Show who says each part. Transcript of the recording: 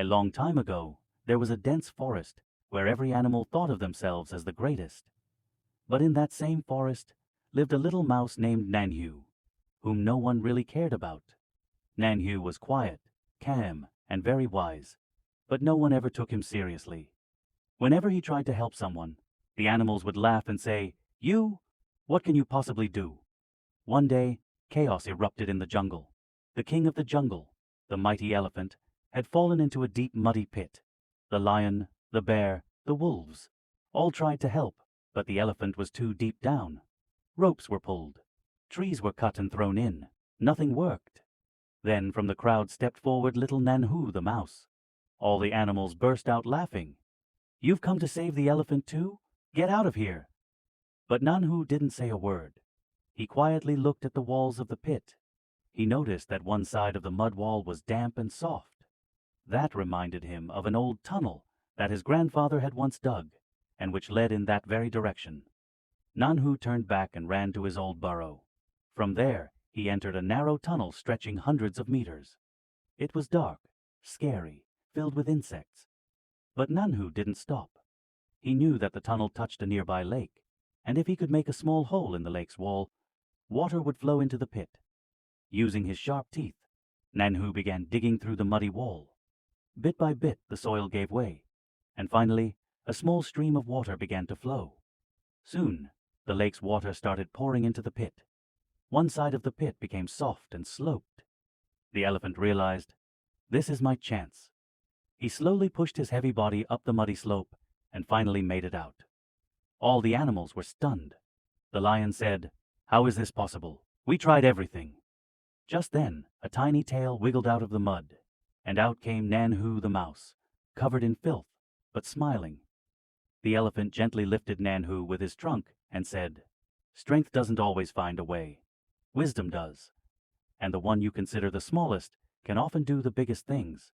Speaker 1: A long time ago, there was a dense forest where every animal thought of themselves as the greatest. But in that same forest lived a little mouse named Nanhu, whom no one really cared about. Nanhu was quiet, calm, and very wise, but no one ever took him seriously. Whenever he tried to help someone, the animals would laugh and say, "You? What can you possibly do?" One day, chaos erupted in the jungle. The king of the jungle, the mighty elephant, had fallen into a deep muddy pit. The lion, the bear, the wolves, all tried to help, but the elephant was too deep down. Ropes were pulled. Trees were cut and thrown in. Nothing worked. Then from the crowd stepped forward little Nanhu the mouse. All the animals burst out laughing. "You've come to save the elephant too? Get out of here!" But Nanhu didn't say a word. He quietly looked at the walls of the pit. He noticed that one side of the mud wall was damp and soft. That reminded him of an old tunnel that his grandfather had once dug, and which led in that very direction. Nanhu turned back and ran to his old burrow. From there, he entered a narrow tunnel stretching hundreds of meters. It was dark, scary, filled with insects. But Nanhu didn't stop. He knew that the tunnel touched a nearby lake, and if he could make a small hole in the lake's wall, water would flow into the pit. Using his sharp teeth, Nanhu began digging through the muddy wall. Bit by bit, the soil gave way, and finally, a small stream of water began to flow. Soon, the lake's water started pouring into the pit. One side of the pit became soft and sloped. The elephant realized, "This is my chance." He slowly pushed his heavy body up the muddy slope and finally made it out. All the animals were stunned. The lion said, "How is this possible? We tried everything." Just then, a tiny tail wiggled out of the mud, and out came Nanhu the mouse, covered in filth, but smiling. The elephant gently lifted Nanhu with his trunk and said, "Strength doesn't always find a way. Wisdom does. And the one you consider the smallest can often do the biggest things.